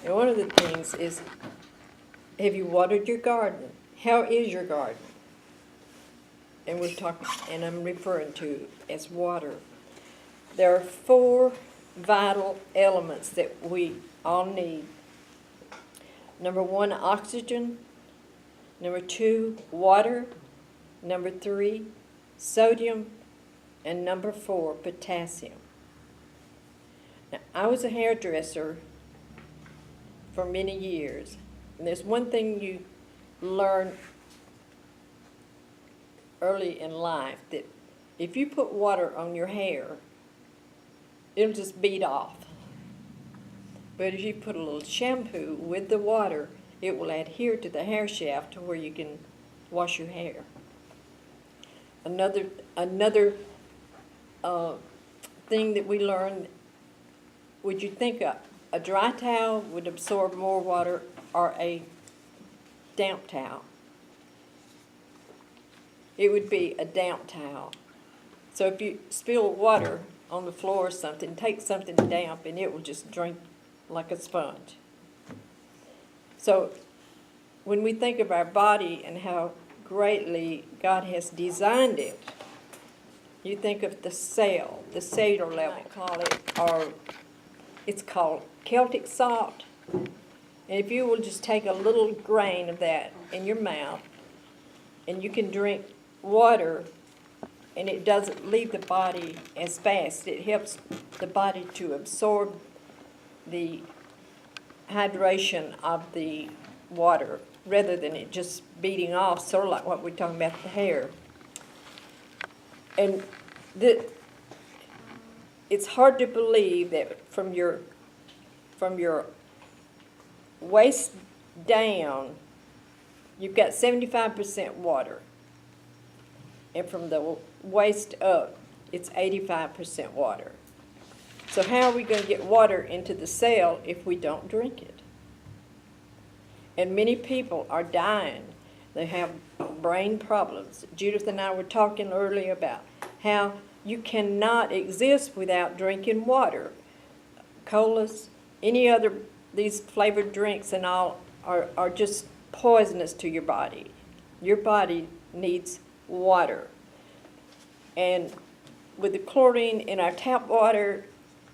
And one of the things is, have you watered your garden? How is your garden? And we're talking, and I'm referring to as water. There are 4 vital elements that we all need. Number 1, oxygen. Number 2, water. Number 3, sodium. And number 4, potassium. Now, I was a hairdresser for many years. And there's one thing you learn early in life, that if you put water on your hair, it'll just beat off. But if you put a little shampoo with the water, it will adhere to the hair shaft to where you can wash your hair. Another thing that we learned, would you think a dry towel would absorb more water or a damp towel? It would be a damp towel. So if you spill water on the floor or something, take something damp and it will just drink like a sponge. So when we think of our body and how greatly God has designed it, you think of the cell, the cellular level, call it, or it's called Celtic salt. And if you will just take a little grain of that in your mouth, and you can drink water, and it doesn't leave the body as fast. It helps the body to absorb the hydration of the water rather than it just beating off, sort of like what we're talking about the hair. And it's hard to believe that from your waist down, you've got 75% water. And from the waist up, it's 85% water. So how are we going to get water into the cell if we don't drink it? And many people are dying. They have brain problems. Judith and I were talking earlier about how you cannot exist without drinking water. Colas, any other, these flavored drinks and all are just poisonous to your body. Your body needs water. And with the chlorine in our tap water,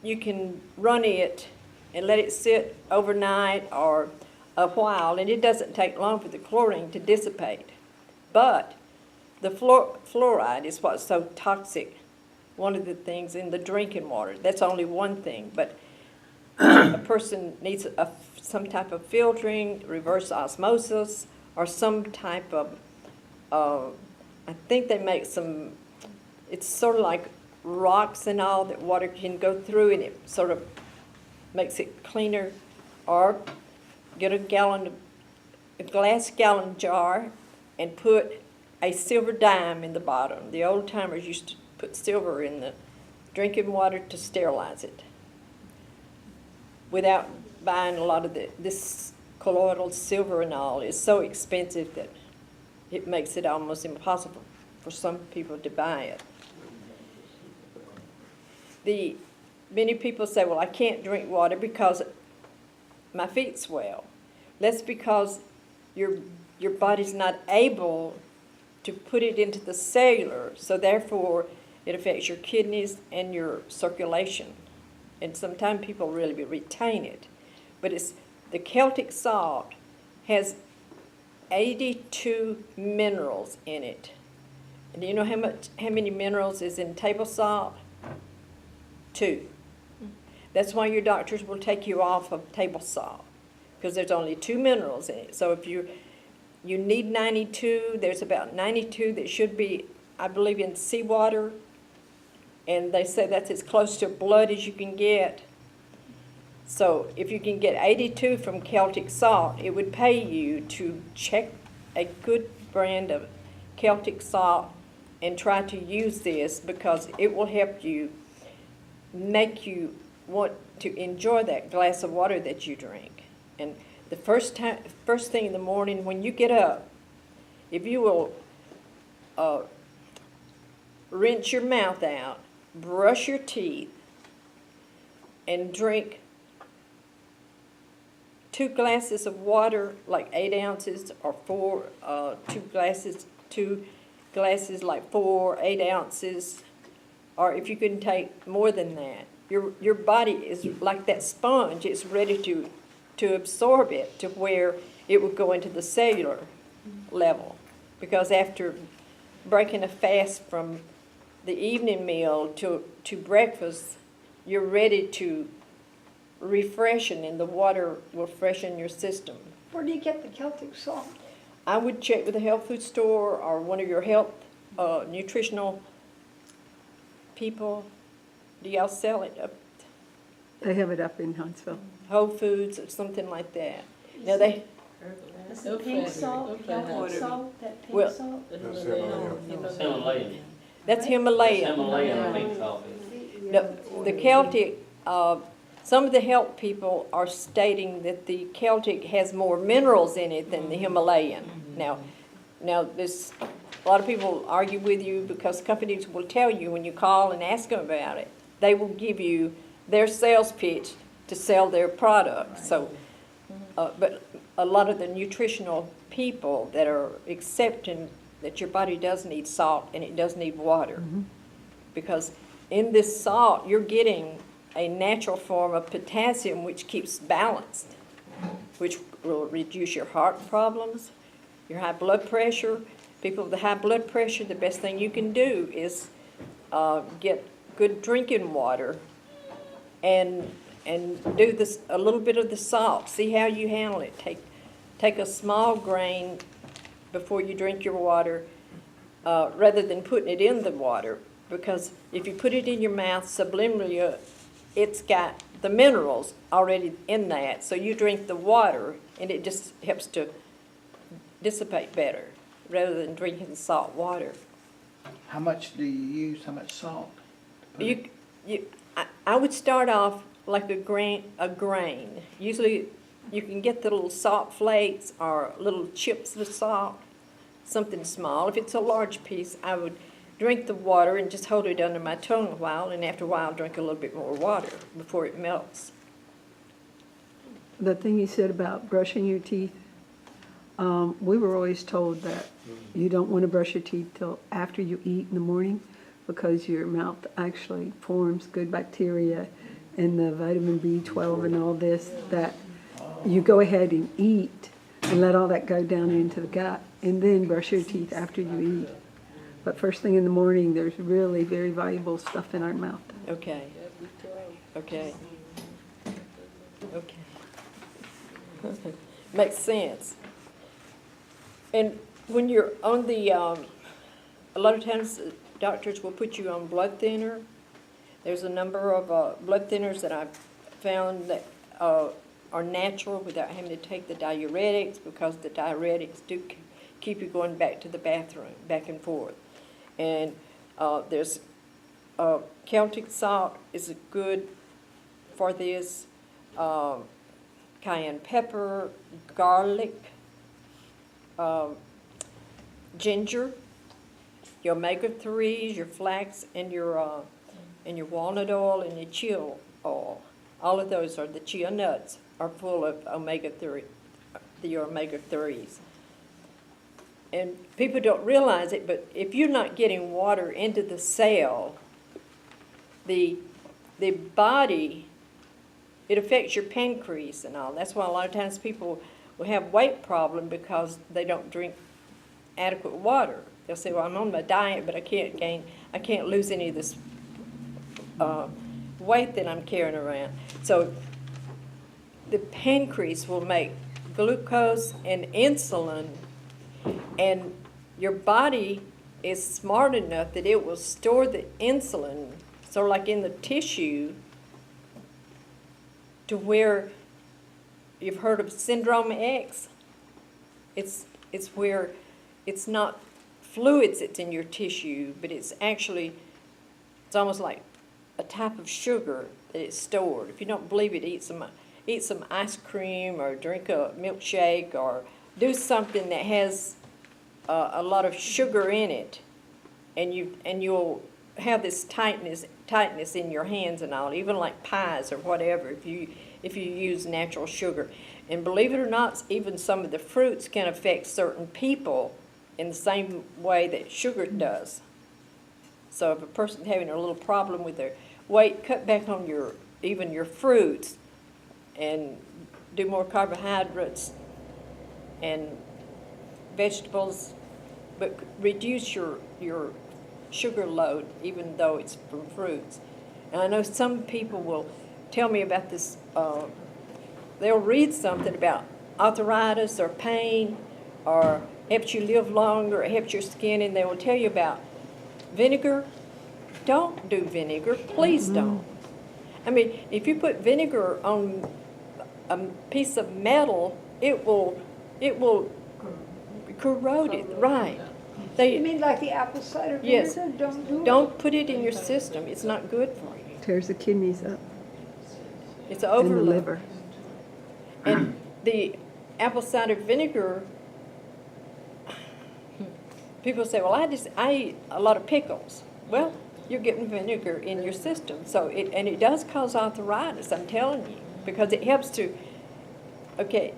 you can run it and let it sit overnight or a while, and it doesn't take long for the chlorine to dissipate. But the fluoride is what's so toxic, one of the things in the drinking water. That's only one thing, but a person needs some type of filtering, reverse osmosis, or some type of, I think they make some, it's sort of like rocks and all that water can go through, and it sort of makes it cleaner. Or get a glass gallon jar and put a silver dime in the bottom. The old timers used to put silver in the drinking water to sterilize it, without buying a lot of this colloidal silver and all. Is so expensive that it makes it almost impossible for some people to buy it. Many people say, well, I can't drink water because my feet swell. That's because your body's not able to put it into the cellular, so therefore it affects your kidneys and your circulation. And sometimes people really retain it. But it's the Celtic salt has 82 minerals in it. And do you know how many minerals is in table salt? 2. That's why your doctors will take you off of table salt, because there's only 2 minerals in it. So if you need 92, there's about 92 that should be, I believe, in seawater, and they say that's as close to blood as you can get. So if you can get 82 from Celtic salt, it would pay you to check a good brand of Celtic salt and try to use this, because it will help you, make you want to enjoy that glass of water that you drink. And the first thing in the morning when you get up, if you will rinse your mouth out, brush your teeth, and drink 2 glasses of water, like 8 ounces, or 2 glasses, like 4, 8 ounces, or if you can take more than that. Your body is like that sponge. It's ready to absorb it to where it will go into the cellular level. Because after breaking a fast from the evening meal to breakfast, you're ready to refreshen, and the water will freshen your system. Where do you get the Celtic salt? I would check with a health food store or one of your health nutritional people. Do y'all sell it up They have it up in Huntsville. Whole Foods or something like that? Now they, Is the pink salt, Celtic salt, that pink Well- salt? Himalayan. that's Himalayan. Himalayan pink salt. The Celtic, some of the health people are stating that the Celtic has more minerals in it than the Himalayan. Now there's a lot of people argue with you because companies will tell you when you call and ask them about it, they will give you their sales pitch to sell their product. So, but a lot of the nutritional people that are accepting that your body does need salt and it does need water, because in this salt you're getting a natural form of potassium which keeps balanced, which will reduce your heart problems, your high blood pressure. People with the high blood pressure, the best thing you can do is get good drinking water and do this a little bit of the salt. See how you handle it. Take a small grain before you drink your water, rather than putting it in the water, because if you put it in your mouth subliminally, it's got the minerals already in that. So you drink the water, and it just helps to dissipate better, rather than drinking the salt water. How much do you use? How much salt? to put in? I would start off like a grain. Usually you can get the little salt flakes or little chips of salt, something small. If it's a large piece, I would drink the water and just hold it under my tongue a while, and after a while drink a little bit more water before it melts. The thing you said about brushing your teeth, we were always told that you don't want to brush your teeth till after you eat in the morning, because your mouth actually forms good bacteria and the vitamin B12 and all this, that you go ahead and eat and let all that go down into the gut, and then brush your teeth after you eat. But first thing in the morning, there's really very valuable stuff in our mouth. Okay. Okay. Okay. Makes sense. And when you're on the, a lot of times doctors will put you on blood thinner. There's a number of blood thinners that I've found that are natural without having to take the diuretics, because the diuretics do keep you going back to the bathroom, back and forth. And there's Celtic salt is good for this, cayenne pepper, garlic, ginger, your omega-3s, your flax, and your walnut oil and your chia oil. All of those are the chia nuts are full of omega-3, your omega-3s. And people don't realize it, but if you're not getting water into the cell, the body, it affects your pancreas and all. That's why a lot of times people will have weight problem because they don't drink adequate water. They'll say, well, I'm on my diet, but I can't lose any of this weight that I'm carrying around. So the pancreas will make glucose and insulin, and your body is smart enough that it will store the insulin, so like in the tissue, to where you've heard of syndrome X. It's where it's not fluids that's in your tissue, but it's actually, it's almost like a type of sugar that it's stored. If you don't believe it, eat some ice cream or drink a milkshake or do something that has a lot of sugar in it, and you'll have this tightness in your hands and all, even like pies or whatever. If if you use natural sugar. And believe it or not, even some of the fruits can affect certain people in the same way that sugar does. So if a person's having a little problem with their weight, cut back on even your fruits and do more carbohydrates and vegetables, but reduce your sugar load, even though it's from fruits. And I know some people will tell me about this, they'll read something about arthritis or pain or helps you live longer, or helps your skin, and they will tell you about vinegar. Don't do vinegar, please don't. I mean, if you put vinegar on a piece of metal, it will corrode it, right. You mean like the apple cider vinegar? Yes. Don't do it? Don't put it in your system, it's not good for you. Tears the kidneys up It's and the overload. liver. And the apple cider vinegar, people say, well, I eat a lot of pickles. Well, you're getting vinegar in your system, so it does cause arthritis, I'm telling you, because it helps to, okay,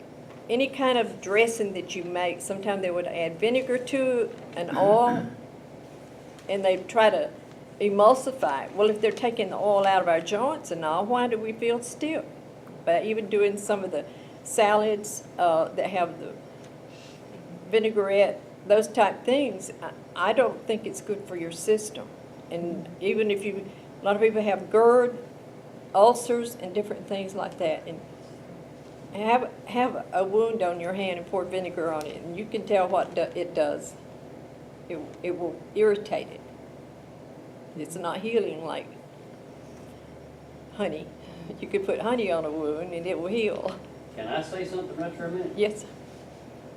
any kind of dressing that you make, sometimes they would add vinegar to an oil, and they try to emulsify it. Well, if they're taking the oil out of our joints and all, why do we feel stiff? But even doing some of the salads that have the vinaigrette, those type things, I don't think it's good for your system. And even if a lot of people have GERD, ulcers, and different things like that. And have a wound on your hand and pour vinegar on it, and you can tell what it does. It will irritate it. It's not healing like honey. You could put honey on a wound and it will heal. Can I say something right for a minute? Yes.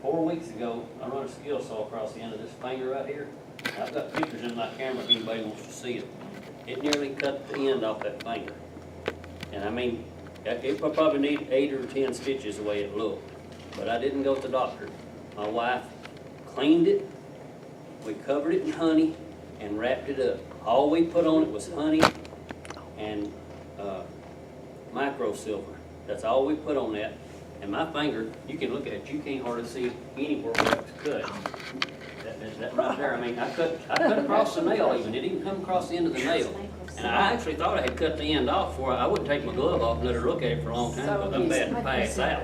4 weeks ago, I run a skill saw across the end of this finger right here. I've got pictures in my camera if anybody wants to see it. It nearly cut the end off that finger. And I mean, it would probably need 8 or 10 stitches the way it looked. But I didn't go to the doctor. My wife cleaned it, we covered it in honey and wrapped it up. All we put on it was honey and micro silver. That's all we put on that. And my finger, you can look at it, you can't hardly see anywhere where it's cut. That right there, I mean, I cut across the nail even. It didn't come across the end of the nail. And I actually thought I had cut the end off before I wouldn't take my glove off and let her look at it for a long time, because I'm bad to pass out.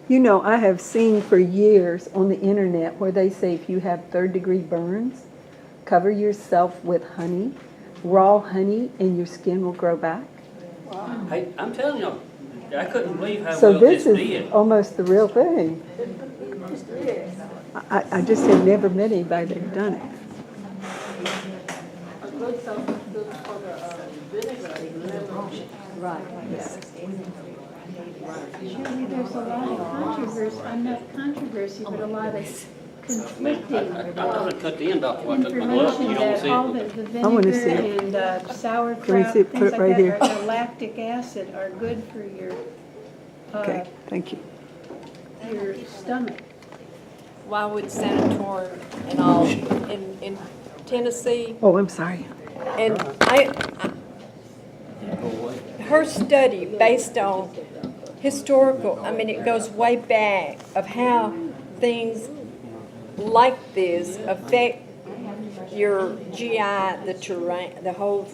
You know, I have seen for years on the internet where they say if you have third-degree burns, cover yourself with honey, raw honey, and your skin will grow back. Hey, I'm telling you, I couldn't believe how So well this this is did. almost the real thing. I just have never met anybody that had done it. Shirley, there's a lot of controversy, not controversy, but a lot of conflicting I thought I cut the end off before I took my glove. You information don't that see all it. the I wanna see vinegar it. and sauerkraut, Can we see it? things Put it like right that, here. or the lactic acid are good for your, Okay, thank you. your stomach. Why would Sanatorium and all in Tennessee, Oh, I'm sorry. and her study based on historical, I mean, it goes way back of how things like this affect your GI, the terrain, the whole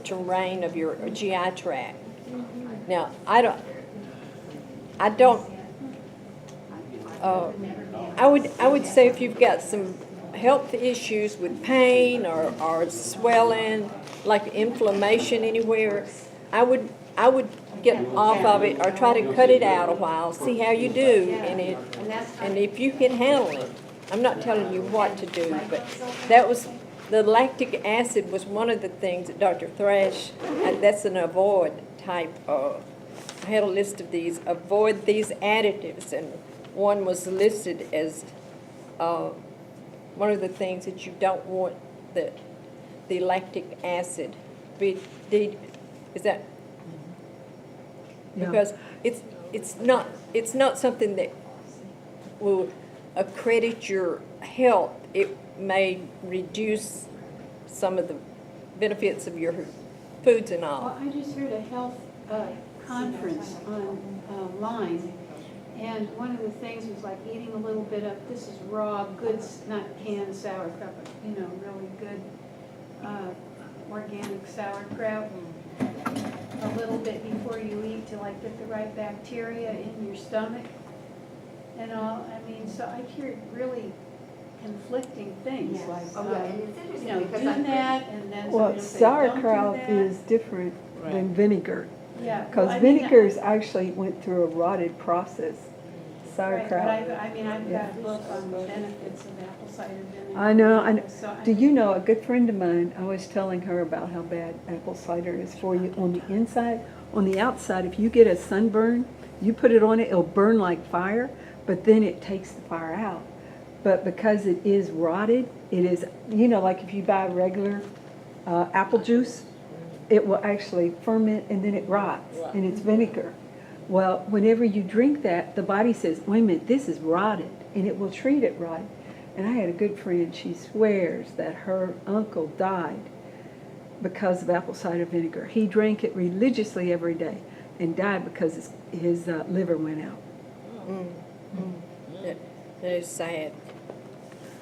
terrain of your GI tract. Now, I would say if you've got some health issues with pain or swelling, like inflammation anywhere, I would get off of it or try to cut it out a while, see how you do, and if you can handle it. I'm not telling you what to do, but the lactic acid was one of the things that Dr. Thrash, and that's an avoid type of, I had a list of these, avoid these additives, and one was listed as one of the things that you don't want the lactic acid be, is that? Yeah. Because it's not something that will accredit your health. It may reduce some of the benefits of your foods and all. Well, I just heard a health conference online, and one of the things was like eating a little bit of, this is raw, good, not canned sauerkraut, but, really good organic sauerkraut. A little bit before you eat to like get the right bacteria in your stomach and all. I mean, so I hear really conflicting things like, Oh, yeah, and it's interesting do because I'm that, and then Well, somebody will say, don't do sauerkraut that. is different than vinegar. Yeah, well, Because I mean, vinegars actually went through a rotted process. Right, but Sauerkraut. I mean, I've got a book on the benefits of apple cider vinegar. I know. So, Do you know, a good friend of mine, I was telling her about how bad apple cider is for you on the inside. On the outside, if you get a sunburn, you put it on it, it'll burn like fire, but then it takes the fire out. But because it is rotted, it is, like if you buy regular apple juice, it will actually ferment and then it rots, and it's vinegar. Well, whenever you drink that, the body says, wait a minute, this is rotted, and it will treat it rotted. And I had a good friend, she swears that her uncle died because of apple cider vinegar. He drank it religiously every day and died because his liver went out. That is sad.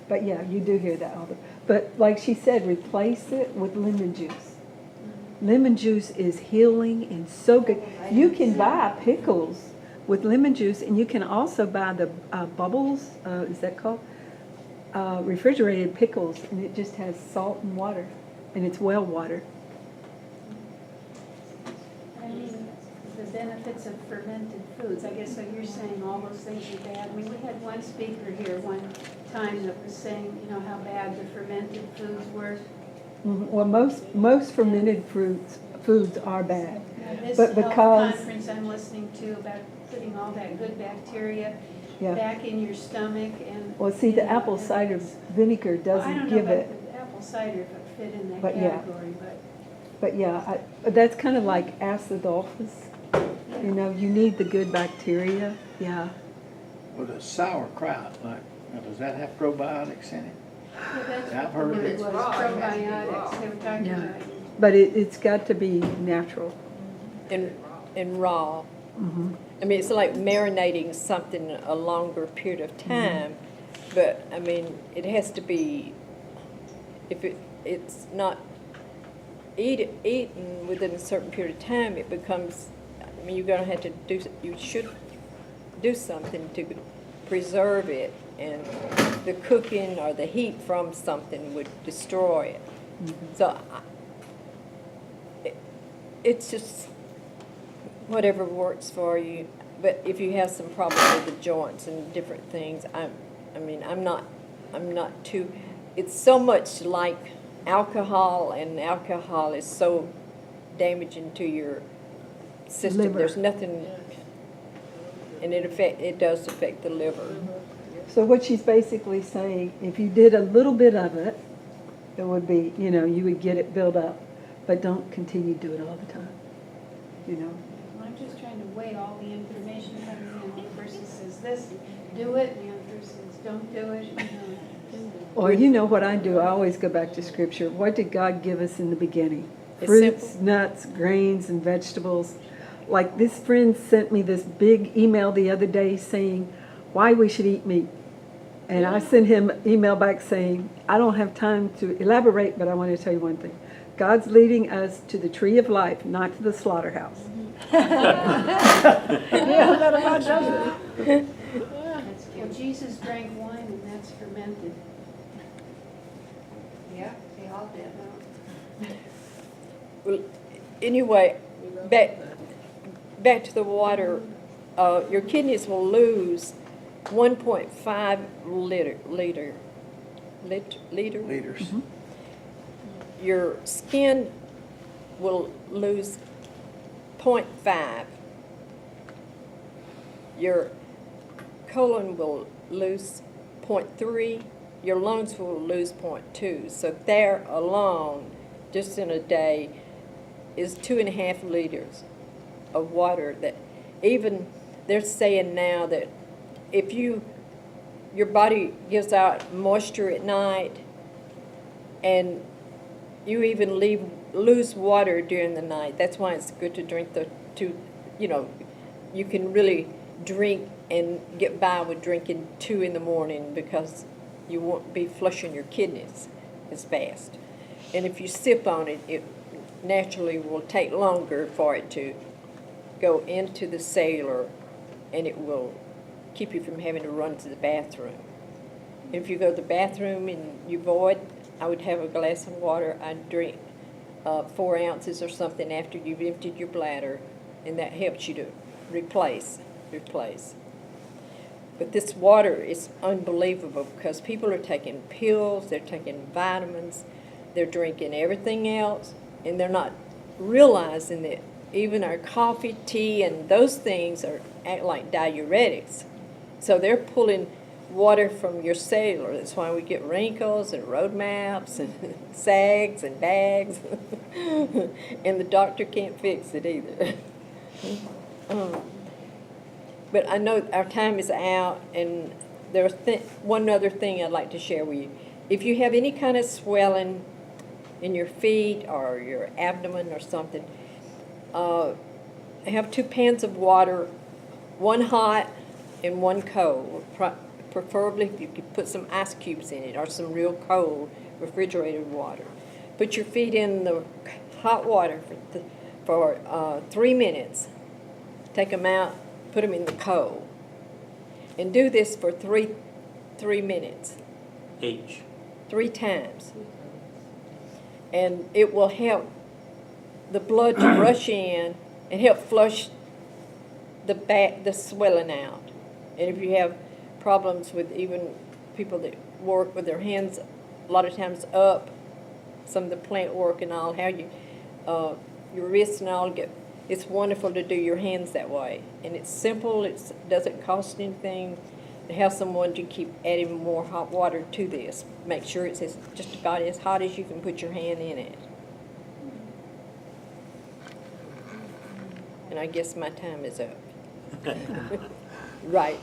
But yeah, you do hear that all the. But like she said, replace it with lemon juice. Lemon juice is healing and so good. You can buy pickles with lemon juice, and you can also buy the bubbles, is that called? Refrigerated pickles, and it just has salt and water, and it's well water. I mean, the benefits of fermented foods, I guess, so you're saying all those things are bad. I mean, we had one speaker here one time that was saying, how bad the fermented foods were. Well, most fermented foods are bad. This But health because- conference I'm listening to about putting all that good bacteria Yeah. back in your stomach and. Well, see, the apple cider vinegar I doesn't don't know give about it. the apple cider if it fit in that But yeah. category, but. But yeah, but that's kind of like acidophilus. You need the good bacteria. Yeah. Well, the sauerkraut, now, does that have probiotics in it? Yeah, that's I've what heard the word it. was, probiotics, they were talking Yeah. about. But it's got to be natural. And raw. I mean, it's like marinating something a longer period of time, but I mean, it has to be, if it's not eaten within a certain period of time, it becomes, I mean, you're gonna have to you should do something to preserve it, and the cooking or the heat from something would destroy it. So it's just whatever works for you. But if you have some problem with the joints and different things, I'm not too. It's so much like alcohol, and alcohol is so damaging to your system. Liver. There's nothing, and it does affect the liver. So what she's basically saying, if you did a little bit of it, it would be, you would get it built up, but don't continue to do it all the time. I'm just trying to weigh all the information coming in. One person says this, do it, and the other person says don't do it, Or what I do, I always go back to Scripture. What did God give us in the beginning? It's Fruits, simple. nuts, grains, and vegetables. Like this friend sent me this big email the other day saying why we should eat meat. And I sent him an email back saying, I don't have time to elaborate, but I want to tell you one thing. God's leading us to the tree of life, not to the slaughterhouse. Well, Jesus drank wine, and that's fermented. Yeah, they all did. Well, anyway, back to the water. Your kidneys will lose 1.5 liters. Liters. Your skin will lose 0.5. Your colon will lose 0.3. Your lungs will lose 0.2. So there alone, just in a day, is 2.5 liters of water. That even they're saying now that if your body gives out moisture at night, and you even lose water during the night. That's why it's good to drink the you know, you can really drink and get by with drinking 2 in the morning because you won't be flushing your kidneys as fast. And if you sip on it, it naturally will take longer for it to go into the cellular, and it will keep you from having to run to the bathroom. If you go to the bathroom and you void, I would have a glass of water. I'd drink 4 ounces or something after you've emptied your bladder, and that helps you to replace. But this water is unbelievable because people are taking pills, they're taking vitamins, they're drinking everything else, and they're not realizing that even our coffee, tea, and those things act like diuretics. So they're pulling water from your cellular. That's why we get wrinkles and road maps and sags and bags. And the doctor can't fix it either. But I know our time is out, and there's one other thing I'd like to share with you. If you have any kind of swelling in your feet or your abdomen or something, have 2 pans of water, one hot and one cold. Preferably if you could put some ice cubes in it or some real cold refrigerated water. Put your feet in the hot water for 3 minutes. Take them out, put them in the cold. And do this for three minutes. Each. 3 times. And it will help the blood to rush in and help flush the swelling out. And if you have problems with even people that work with their hands a lot of times up, some of the plant work and all, how you, your wrists and all get, it's wonderful to do your hands that way. And it's simple, it doesn't cost anything. To have someone to keep adding more hot water to this. Make sure it's just about as hot as you can put your hand in it. And I guess my time is up. Right.